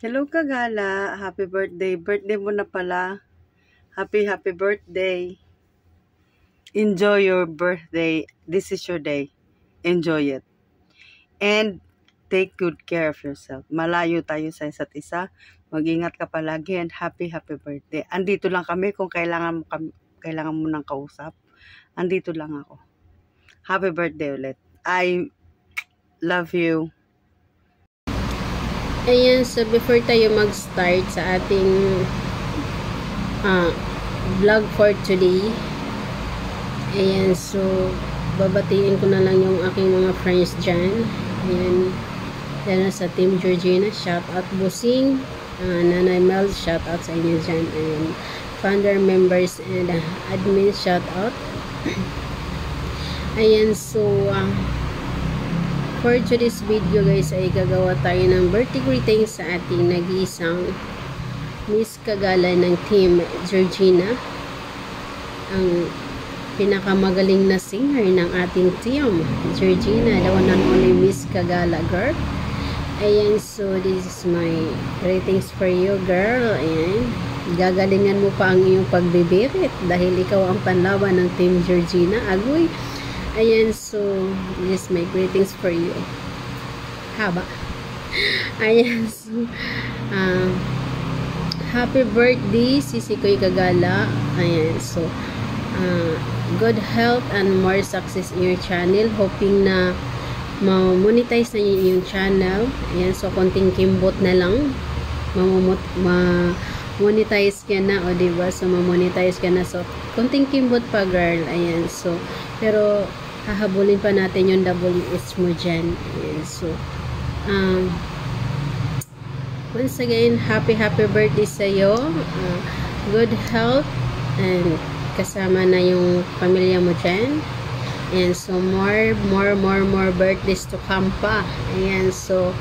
Hello Kagala, happy birthday. Birthday mo na pala. Happy birthday. Enjoy your birthday. This is your day. Enjoy it. And take good care of yourself. Malayo tayo sa isa't isa. Mag-ingat ka palagi and happy birthday. Andito lang kami kung kailangan mo ng kausap. Andito lang ako. Happy birthday ulit. I love you. Ayan, so before tayo mag-start sa ating vlog for today, ayan, so babatiin ko na lang yung aking mga friends dyan. Ayan, dyan sa Team Georgina, shout out Busing, Nanay Mel, shout out sa inyo dyan. Ayan, founder members and admin, shout out. Ayan, so for today's video guys ay gagawa tayo ng birthday greetings sa ating nag-iisang Miss Kagala ng Team Georgina, ang pinakamagaling na singer ng ating team Georgina, the one and only Miss Kagala girl. Ayan, so this is my greetings for you girl. Ayan, gagalingan mo pa ang iyong pagbibirit dahil ikaw ang panlaban ng Team Georgina. Agoy. Ayan, so this is my greetings for you. Haba. Ayan, so happy birthday Sisi Koy Kagala. Ayan, so good health and more success in your channel. Hoping na ma-monetize na yung channel. Ayan, so konting kimbot na lang ma-monetize ka na, o diba? So ma-monetize ka na, so konting kimbot pa girl. Ayan, so pero hahabulin pa natin yung WS mo dyan. Ayan, so once again, happy birthday sa'yo. Good health and kasama na yung pamilya mo dyan. And so more birthdays to come pa. Ayan, so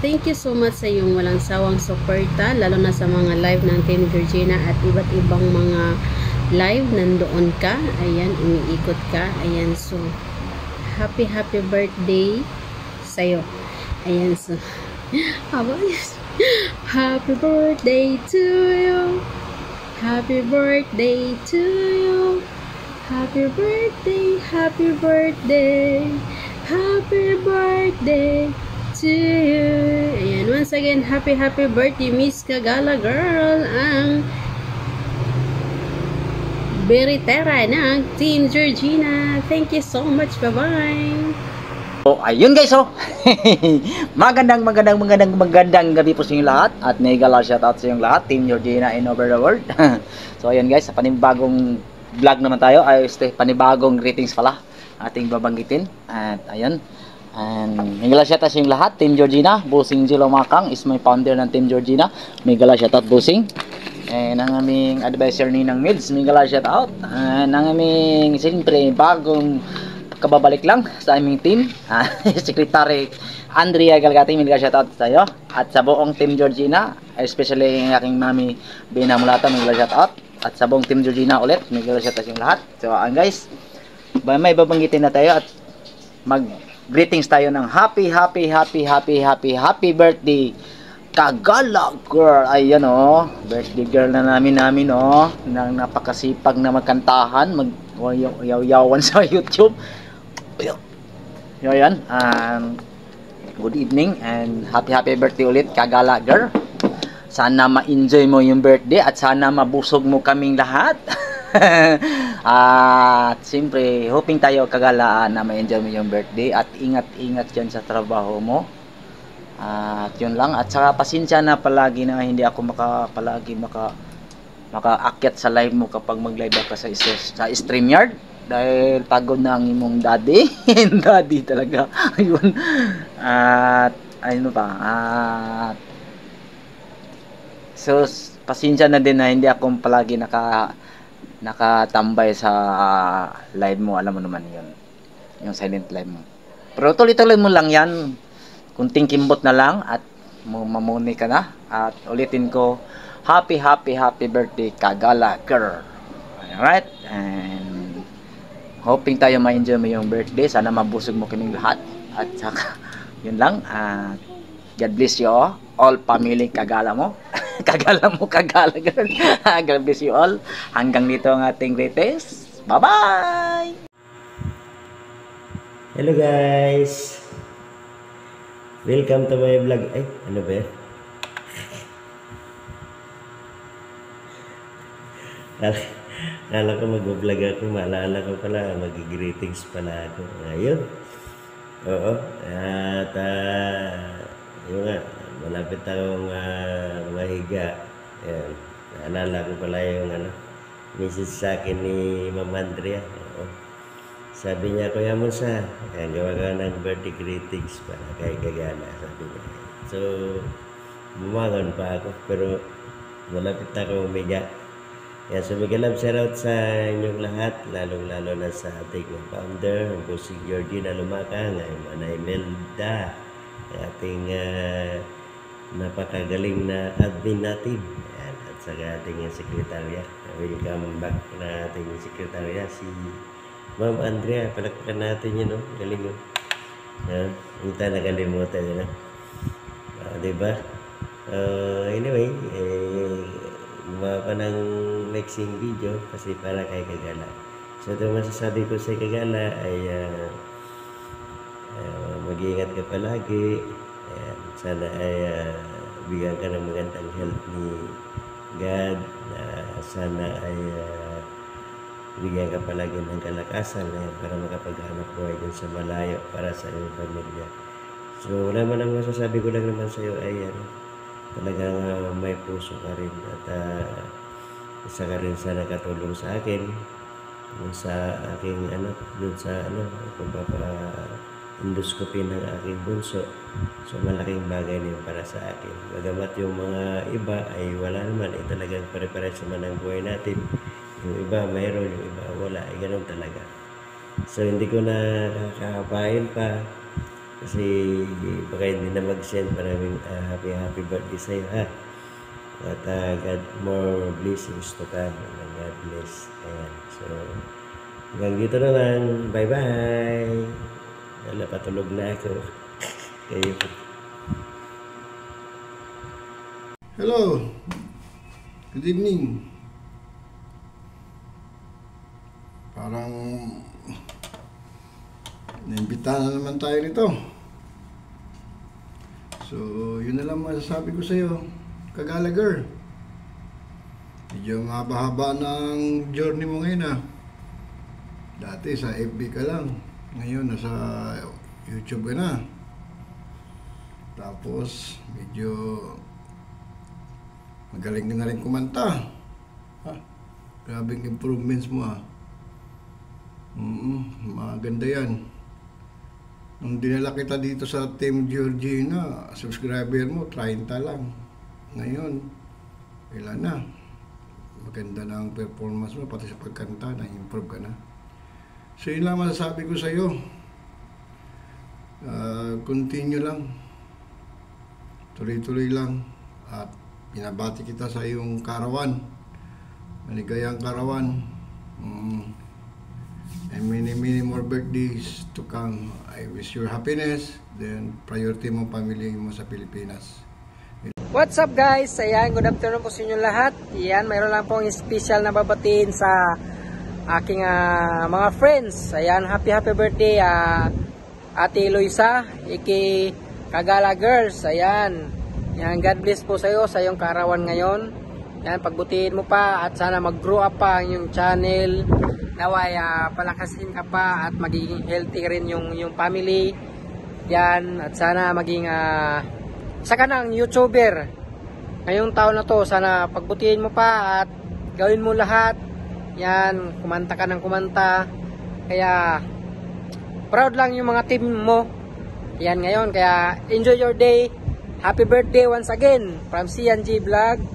thank you so much sa yung walang sawang suporta, lalo na sa mga live ng Team Georgina at iba't ibang mga live, nandoon ka. Ayan, umiikot ka. Ayan, so happy birthday sa'yo. Ayan, so happy birthday to you, happy birthday to you, happy birthday happy birthday to you. Ayan, once again, happy birthday Miss Kagala girl, ang Beritera ng Team Georgina. Thank you so much. Bye-bye. So, ayun guys, oh. magandang gabi po sa inyong lahat. At mega love shout out sa inyong lahat, Team Georgina and over the world. So, ayun guys, sa panibagong vlog naman tayo. Ay, panibagong greetings pala ating babanggitin. At ayun. And mega love shout out sa inyong lahat, Team Georgina. Busing Jilo Makang is my founder ng Team Georgina. Mega love shout out Busing. And ang aming advisor ni ng Mids, mega love shout out. And ang aming siyempre bagong kababalik lang sa aming team, Secretary Andrea Galgati, mega shout out sa iyo. At sa buong Team Georgina, especially ang aking mami Bina Mulata, mega shout out. At sa buong Team Georgina ulit, mega shout out sa lahat. So guys, may babanggitin na tayo at mag greetings tayo ng happy birthday Kagala girl. Ayan, oh, birthday girl na namin oh, nang napakasipag na magkantahan, mag-yaw-yawan sa YouTube. Ayan, good evening and happy birthday ulit Kagala girl. Sana ma-enjoy mo yung birthday at sana mabusog mo kaming lahat. At siyempre, hoping tayo Kagala na ma-enjoy mo yung birthday at ingat dyan sa trabaho mo. At yun lang, at saka pasensya na palagi na hindi ako makaakyat sa live mo kapag mag-live ka sa StreamYard dahil pagod na ang imong daddy. Daddy talaga. Ayun. At ano pa, so pasensya na din na hindi ako palagi nakatambay sa live mo. Alam mo naman yun, yung silent live mo, pero tuloy-tuloy mo lang yan. Kunting kimbot na lang at mamuni ka na. At ulitin ko, happy birthday Kagala girl. Alright, and hoping tayo ma-enjoy mo yung birthday. Sana mabusog mo kaming lahat. At saka yun lang, God bless you all. all family Kagala mo. Kagala mo, Kagala girl. God bless you all. Hanggang dito ang ating greatest. Bye-bye! Hello guys! Welcome to my vlog. Ay, ano ba yan? Kala ko mag-vlog ako. Maalala ko pala, mag-greetings pala ako. Ayun. Oo. At yun nga, malapit akong mahiga. Ayan. Naalala ko pala yung message sa akin ni Ma'am Andrea. Oo. Sabi niya, Kuya Musa, gawa ka ng birthday greetings para kay Kagala. Sabi niya. So, bumangon pa ako. Pero malapit akong umiga. Kaya so mag-love shoutout sa inyong lahat, lalong-lalo na sa ating founder, ang si Georgina Lumakang, ay Manay Melda, ating napakagaling na admin natin, ayan, at sa ating sekretarya. Welcome back na ating sekretarya, si Ma'am Andrea. Palakpakan natin yun, no? Galing yun. Hindi tayo nakalimutan yun, no? Diba? Anyway, gumawa pa ng mixing video kasi para kay Kagala. So ito masasabi ko sa Kagala ay mag-iingat ka palagi. Ayan, sana ay bigyan ka ng magandang health ni God. Sana ay bigyan ka palagi ng kalakasan para makapaghanap buhay dun sa malayo para sa iyong pamilya. So wala man ang masasabi ko lang naman sa iyo ay talagang may puso ka rin at isa ka rin sa nakatulong sa akin sa aking anak doon sa kung papa-endoscopy ng aking bunso. So malaking bagay niyo para sa akin. Bagamat yung mga iba ay wala naman, talagang pare-pares naman ang buhay natin. Yung iba mayroon, yung iba wala, ay ganun talaga. So hindi ko na kakapain pa kasi baka hindi na mag-send. Maraming happy birthday sa iyo, ha? At God more blessings to come. God bless. Ayan. So hanggang dito na lang. Bye bye. Wala, patulog na ako. Kayo. Hello. Good evening. Parang naimbitahan na naman tayo nito. So, yun na lang masasabi ko sa iyo, Kagala girl. Medyo mahaba ng journey mo ngayon, Dati sa FB ka lang. Ngayon nasa YouTube ka na. Tapos medyo magaling ka na rin kumanta. Grabing improvements mo, maganda yan. Nung dinala kita dito sa Team Georgina, subscriber mo 30 lang. Ngayon ilan na? Maganda na ang performance mo, pati sa pagkanta na-improve ka na. So yun lang masasabi ko sa iyo. Continue lang, tuloy-tuloy lang. At pinabati kita sa iyong karawan, maligayang karawan. And many more birthdays to come. I wish you happiness. Then priority mo family mo sa Pilipinas. What's up guys? Ayan, good afternoon po sa inyo lahat. Ayan, mayroon lang pong special na babatiin sa aking mga friends. Ayan, happy birthday Ate Luisa, iki Kagala Girls. Ayan, yan, God bless po sa iyo sa iyong kaarawan ngayon. Yan, pagbutihin mo pa at sana mag-grow up pa ang iyong channel. Naway palakasin ka pa at magiging healthy rin yung family. Yan, at sana maging isa ka ng YouTuber ngayong taon na to. Sana pagbutihin mo pa at gawin mo lahat. Yan, kumanta ka ng kumanta. Kaya proud lang yung mga team mo. Yan ngayon, kaya enjoy your day. Happy birthday once again from CNG Vlog.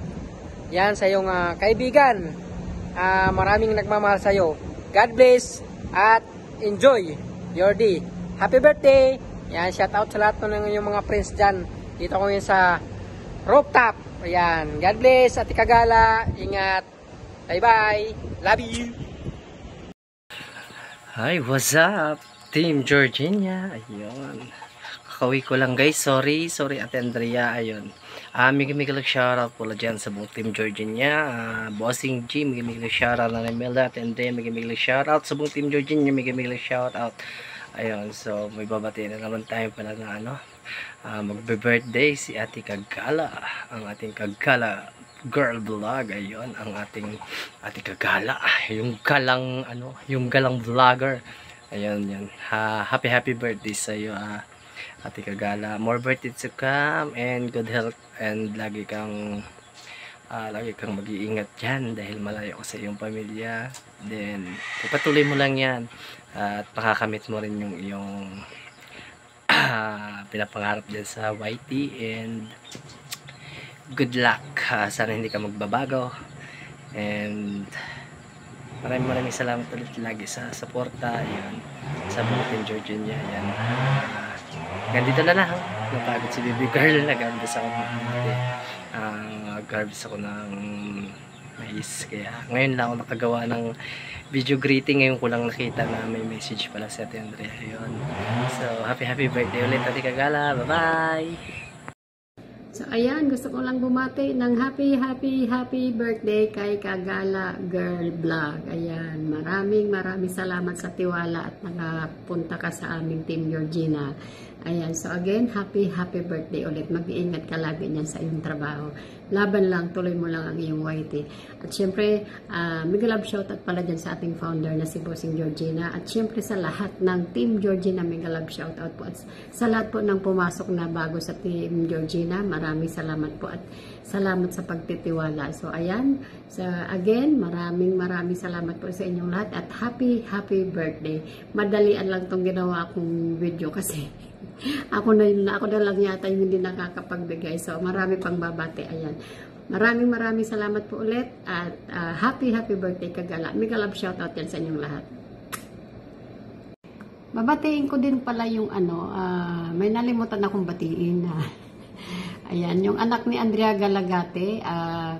Yan sa iyong kaibigan. Maraming nagmamahal sa iyo. God bless at enjoy your day. Happy birthday! Yan, shout out sa lahat ng yung mga friends dyan. Dito ko yun sa rooftop. Ayan, God bless, Ate Kagala. Ingat. Bye-bye. Love you. Hi, what's up? Team Georgina. Ayun. kakauwi ko lang guys. Sorry Ate Andrea. Ayun. Migimigilag shoutout po dyan sa buong Team Georgina. Bossing G, migimigilag shoutout na Imelda. Ate Andrea, migimigilag shoutout sa buong Team Georgina. Migimigilag shoutout. Ayun, so may babati na naman tayo pala na ano. Magbe-birthday si Ate Kagala. Ang ating Kagala girl vlog. Ayun, ang ating Ate Kagala. Yung galang, ano, yung galang vlogger. Ayun, yan. Happy birthday sa iyo, Ate Kagala. More birthday to come and good health and lagi kang mag-iingat dyan dahil malayo ka sa iyong pamilya. Then, ipatuloy mo lang yan at makakamit mo rin yung iyong pinapangarap dyan sa YT and good luck. Sana hindi ka magbabago and maraming salamat ulit lagi sa suporta. Ayun, sa buong Team Georgina. Ayan. Ganito na lang. Napagod si baby girl. Nag-harvest ako ng mais. Kaya ngayon lang ako nakagawa ng video greeting. Ngayon ko lang nakita na may message pala si Ate Andrea. Ayun. So happy birthday ulit Ate Kagala. Bye bye. So ayan, gusto ko lang bumati ng happy birthday kay Kagala Girl Vlog. Ayan, maraming salamat sa tiwala at nakapunta ka sa aming Team Georgina. Ayan, so again, happy birthday ulit. Mag-iingat ka lagi niyan sa iyong trabaho. Laban lang, tuloy mo lang ang iyong YT. At syempre, mega love shoutout pala dyan sa ating founder na si Bossing Georgina. At syempre sa lahat ng Team Georgina, mega love shoutout po. At sa lahat po ng pumasok na bago sa Team Georgina, maraming salamat po at salamat sa pagtitiwala. So ayan, again, maraming salamat po sa inyong lahat at happy birthday. Madalian lang tong ginawa kong video kasi ako na lang yata yung hindi nakakapagbigay. So marami pang babati. Ayan. Maraming salamat po ulit at happy birthday Kagala. Mega love shoutout yan sa inyong lahat. Babatiin ko din pala yung may nalimutan akong batiin na ayan, yung anak ni Andrea Galagate,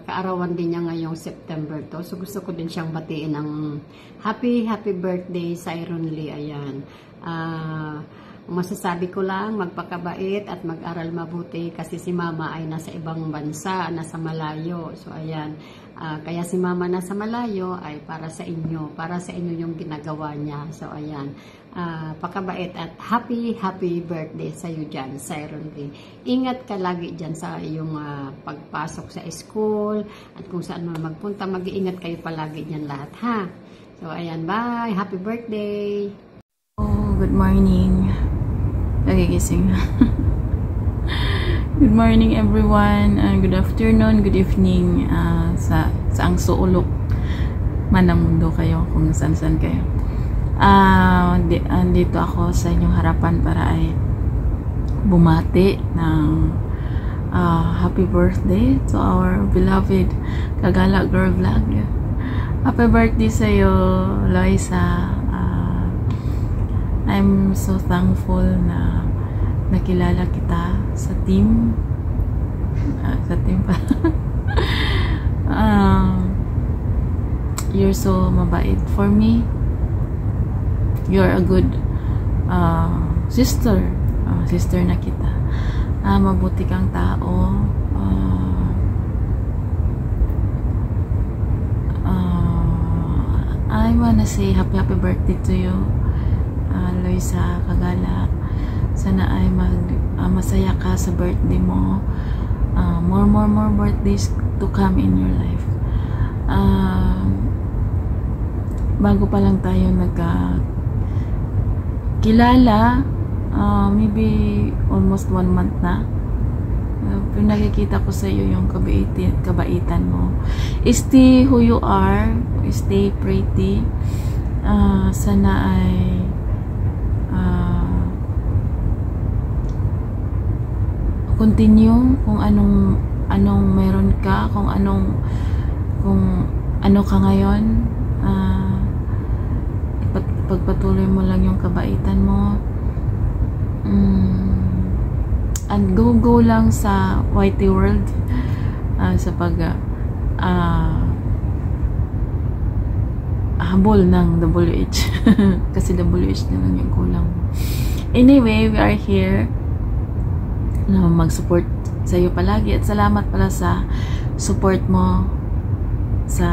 kaarawan din niya ngayong September to. So gusto ko din siyang batiin ng happy birthday sa Iron Lee. Ayan. Masasabi ko lang, magpakabait at mag-aral mabuti kasi si Mama ay nasa ibang bansa, nasa malayo. So ayan, kaya si Mama nasa malayo ay para sa inyo yung ginagawa niya. So ayan, pakabait at happy birthday sa iyo dyan, Siron Lee. Ingat ka lagi dyan sa iyong pagpasok sa school at kung saan mo magpunta, mag-iingat kayo palagi dyan lahat, ha? So ayan, bye! Happy birthday! Oh, good morning. Nagigising. Good morning everyone. Good afternoon, good evening sa ang suulok man ng mundo kayo kung saan kayo. Andito ako sa inyong harapan para ay bumati ng happy birthday to our beloved Kagala Girl Vlog. Happy birthday sa iyo, Loisa. I'm so thankful na nakilala kita sa team. You're so mabait for me. You're a good sister. Sister na kita. Mabuti kang tao. I wanna say happy birthday to you, Loisa Kagala. Sana ay masaya ka sa birthday mo. More birthdays to come in your life. Bago pa lang tayo nagkilala, maybe almost 1 month na. Nakikita ko sa iyo yung kabaitan mo. Stay who you are. Stay pretty. Sana ay continue kung anong meron ka, kung ano ka ngayon. Pagpatuloy mo lang yung kabaitan mo. And go lang sa YT world sa habol ng WH kasi WH na lang yung kulang. Anyway, we are here na mag-support sa iyo palagi, at salamat pala sa support mo sa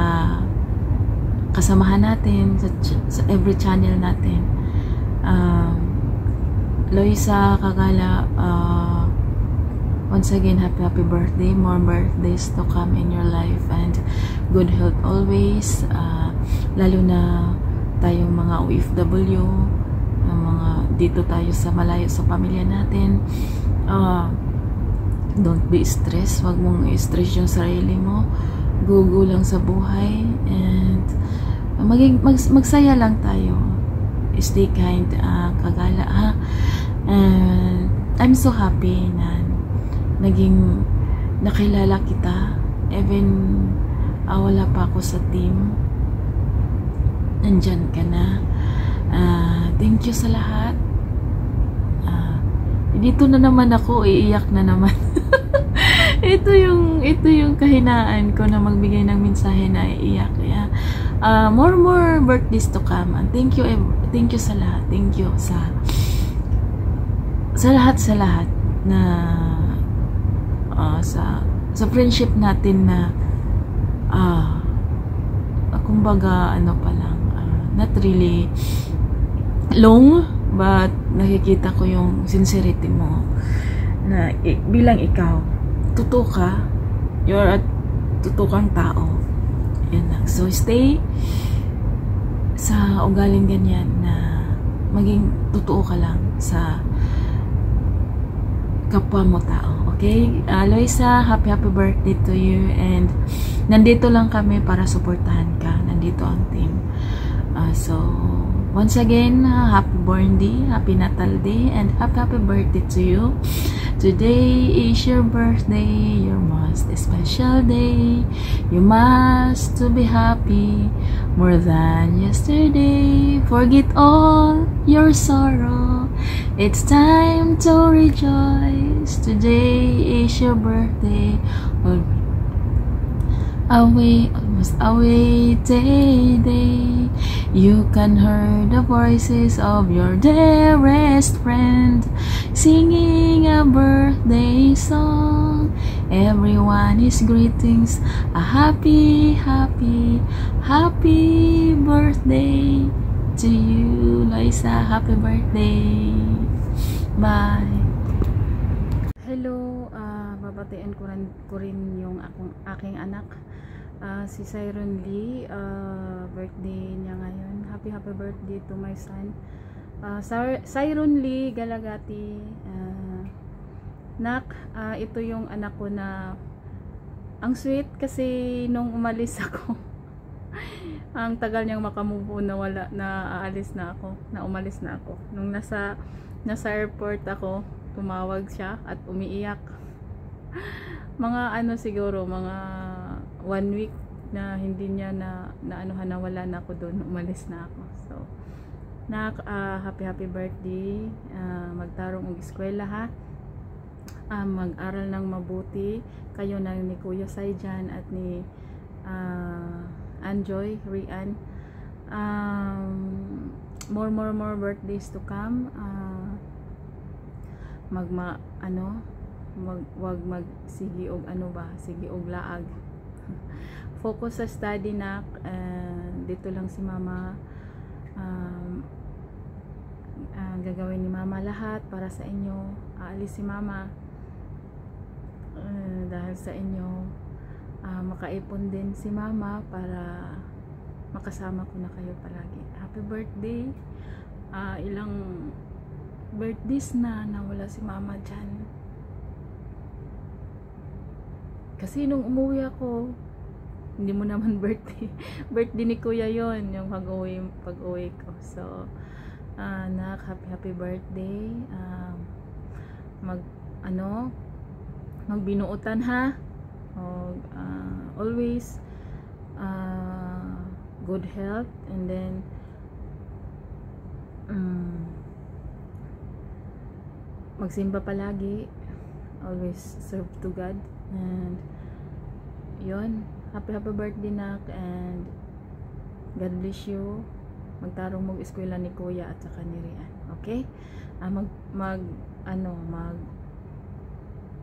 kasamahan natin sa every channel natin. Loisa Kagala, once again, happy birthday. More birthdays to come in your life, and good health always, lalo na tayong mga OFW, mga dito tayo sa malayo sa pamilya natin. Don't be stressed, wag mong i-stress yung sarili mo, go lang sa buhay, and magsaya lang tayo. Stay kind, Kagala, ha? And I'm so happy na naging nakilala kita, even wala pa ako sa team, nandyan ka na. Thank you sa lahat. Dito na naman ako, iiyak na naman. ito yung kahinaan ko, na magbigay ng mensahe na iiyak. More birthdays to come, and thank you sa lahat. Thank you sa lahat na sa friendship natin, na kumbaga ano pa lang, not really long, but nakikita ko yung sincerity mo, na bilang ikaw totoo ka, you're a totoo kang tao. Yan lang. So stay sa ugaling ganyan, na maging totoo ka lang sa kapwa mo tao. Okay? Loisa, happy birthday to you, and nandito lang kami para suportahan ka. Nandito ang team. So once again, happy born day, happy Natal Day, and happy birthday to you. Today is your birthday, your most special day. You must to be happy more than yesterday. Forget all your sorrow, it's time to rejoice. Today is your birthday, almost awaited day. You can hear the voices of your dearest friend singing a birthday song. Everyone is greetings, a happy birthday to you, Loisa. Happy birthday. Bye. Hello, babatiin ko rin yung aking anak, si Siron Lee. Birthday niya ngayon. Happy birthday to my son, Siron Lee Galagati. Nak, ito yung anak ko na ang sweet, kasi nung umalis ako ang tagal niyang makamove on, na umalis na ako. Nung nasa airport ako, tumawag siya at umiiyak. Mga siguro mga 1 week na hindi niya na wala na ako doon, umalis na ako. So nak, happy birthday. Magtarong og eskwela, ha. Mag-aral ng mabuti kayo na ni Kuya Saijan at ni Anjoy Rian. More birthdays to come. Wag sige og sige og laag. Focus sa study, nak. Dito lang si mama. Gagawin ni mama lahat para sa inyo. Aalis si mama dahil sa inyo. Makaipon din si mama para makasama ko na kayo palagi. Happy birthday. Ilang birthdays na wala si mama dyan, kasi nung umuwi ako, hindi mo naman birthday ni kuya yon, yung pag-uwi ko. So nak, happy birthday. Magbinuotan, ha. Always good health, and then magsimba palagi, always serve to God, and yun, happy birthday, nak, and God bless you. Magtarong mo eskwela ni kuya at saka ni Rian, okay?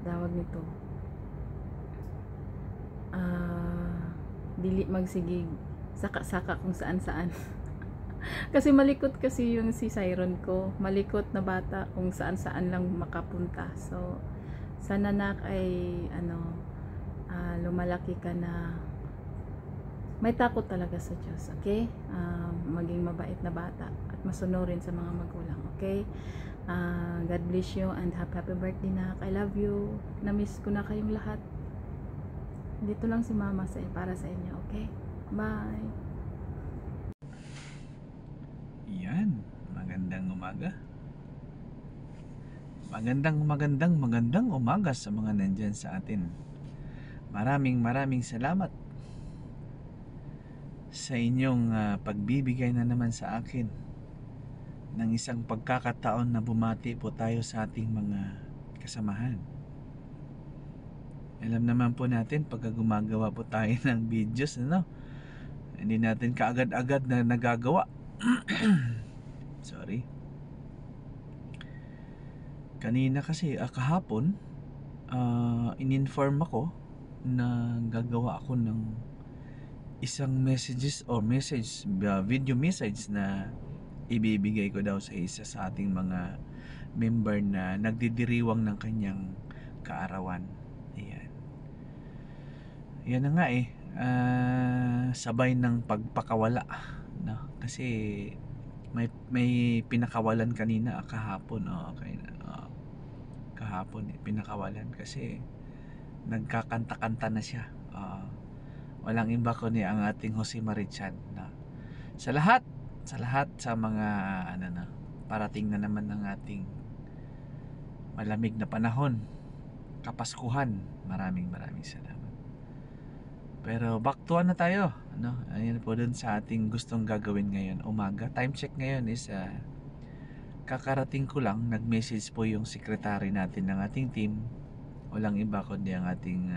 tawag nito, dili magsigig saka-saka kung saan-saan. Kasi malikot kasi yung si Siron ko, malikot na bata kung saan-saan lang makapunta. So sana nak ay lumalaki ka na may takot talaga sa Diyos, okay? Maging mabait na bata at masunurin sa mga magulang, okay? God bless you and happy birthday nak. I love you. Na-miss ko na kayong lahat. Dito lang si mama para sa inyo, okay? Bye! Yan, magandang umaga. Magandang umaga sa mga nandyan sa atin. Maraming salamat sa inyong pagbibigay na naman sa akin ng isang pagkakataon na bumati po tayo sa ating mga kasamahan. Alam naman po natin pagka gumagawa po tayo ng videos, hindi natin kaagad-agad na nagagawa. Sorry. Kanina kasi kahapon in-inform ako na gagawa ako ng isang video message na ibibigay ko daw sa isa sa ating mga member na nagdidiriwang ng kanyang kaarawan. Ayan. Yan na nga sabay ng pagpakawala, no? Kasi may pinakawalan kanina kahapon. Kahapon pinakawalan kasi nagkakanta-kanta na siya. Walang iba kundi ang ating Jose Marichan, no? Sa lahat sa mga parating na naman ng ating malamig na panahon, Kapaskuhan, maraming salamat. Pero back to tayo, no? Ayan po dun sa ating gustong gagawin ngayon umaga. Time check ngayon is kakarating ko lang, nag-message po yung secretary natin ng ating team. Walang iba kundi ang ating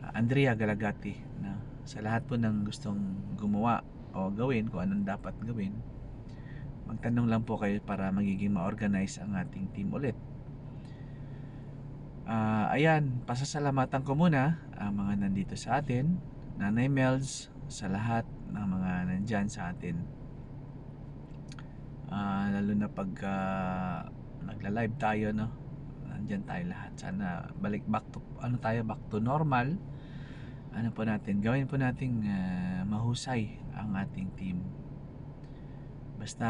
Andrea Galagati, no? Sa lahat po ng gustong gumawa o gawin kung anong dapat gawin, magtanong lang po kayo para magiging ma-organize ang ating team ulit. Ayan, pasasalamatan ko muna ang mga nandito sa atin, Nanay Mel's, sa lahat ng mga nandyan sa atin, lalo na pag nagla-live tayo, no? Nandyan tayo lahat. Sana balik back to normal. Gawin po nating mahusay ang ating team. Basta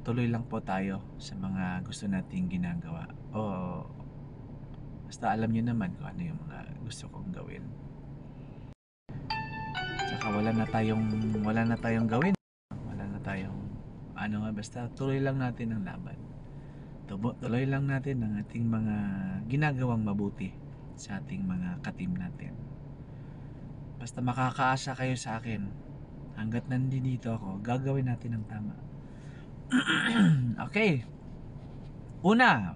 tuloy lang po tayo sa mga gusto nating ginagawa. Basta alam nyo naman kung ano yung mga gusto kong gawin. Saka wala na tayong gawin. Wala na tayong basta tuloy lang natin ang laban. Tuloy lang natin ang ating mga ginagawang mabuti sa ating mga ka-team natin. Basta makakaasa kayo sa akin, hanggat nandito ako, gagawin natin ang tama. Okay. Una,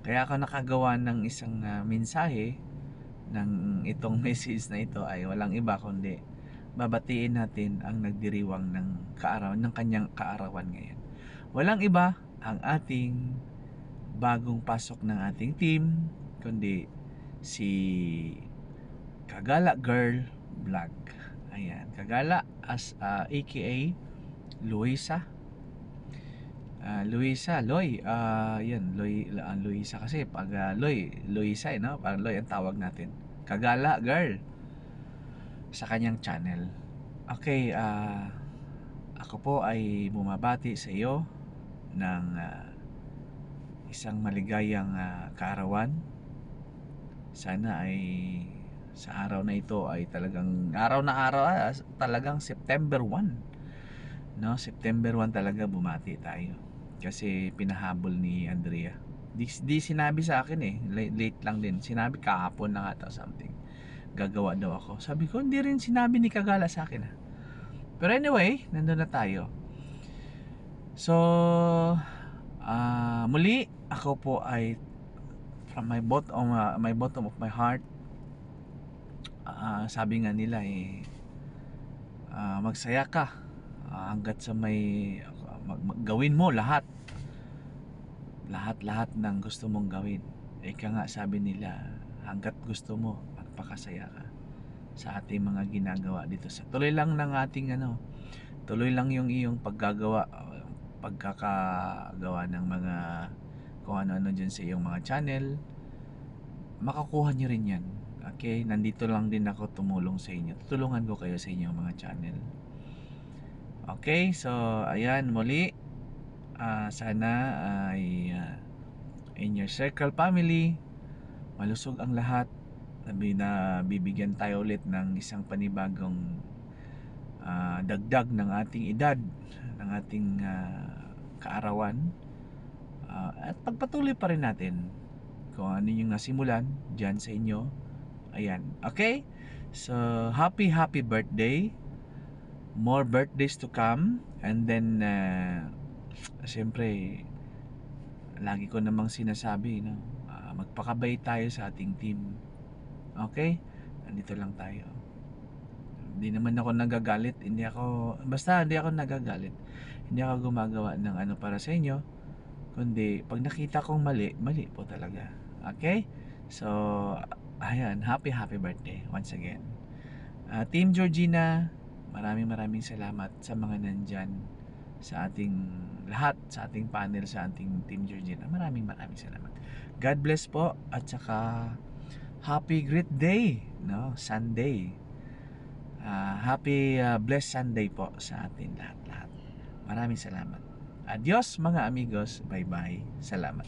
kaya ako nakagawa ng isang mensahe ng itong message na ito ay walang iba kundi babatiin natin ang nagdiriwang ng kanyang kaarawan ngayon. Walang iba ang ating bagong pasok ng ating team kundi si Kagala Girl Vlog. Ayan, Kagala as aka Luisa. Luisa kasi pag Luisa, no? Parang Loy ang tawag natin. Kagala Girl sa kanyang channel. Okay, ako po ay bumabati sa iyo ng isang maligayang kaarawan. Sana ay sa araw na ito ay talagang talagang September 1, no? September 1 talaga bumati tayo kasi pinahabol ni Andrea. Di sinabi sa akin late lang din. Sinabi kahapon na nga something gagawa daw ako. Sabi ko hindi rin sinabi ni Kagala sa akin Pero anyway, nandun na tayo. So muli ako po ay from my bottom of my heart, sabi nga nila magsaya ka hanggat sa gawin mo lahat ng gusto mong gawin. Ika nga sabi nila, hanggat gusto mo, magpakasaya ka sa ating mga ginagawa dito. Sa tuloy lang ng ating tuloy lang yung iyong pagkakagawa ng mga kung ano-ano dyan sa iyong mga channel. Makukuha nyo rin yan. Okay, nandito lang din ako tumulong sa inyo. Tutulungan ko kayo sa inyong mga channel. Okay, so ayan muli. Sana ay in your circle family, malusog ang lahat. Bibigyan tayo ulit ng isang panibagong dagdag ng ating edad, ng ating kaarawan. At pagpatuloy pa rin natin kung ano yung nasimulan dyan sa inyo. Ayan, okay? So, happy birthday. More birthdays to come. And then, siyempre, lagi ko namang sinasabi, magpakabay tayo sa ating team. Okay? Nandito lang tayo. Hindi naman ako nagagalit. Basta hindi ako nagagalit. Hindi ako gumagawa ng ano para sa inyo. Kundi, pag nakita kong mali, mali po talaga. Okay? So, ayan, happy birthday once again. Team Georgina, maraming salamat sa mga nandyan, sa ating lahat, sa ating panel, sa ating Team Georgina. Maraming salamat. God bless po, at saka happy great day, Sunday. Happy blessed Sunday po sa atin lahat. Maraming salamat. Adios mga amigos. Bye-bye. Salamat.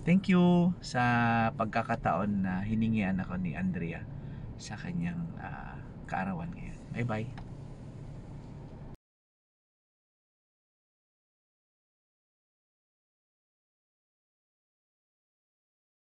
Thank you sa pagkakataon na hiningian ako ni Andrea sa kanyang kaarawan ngayon. Bye-bye.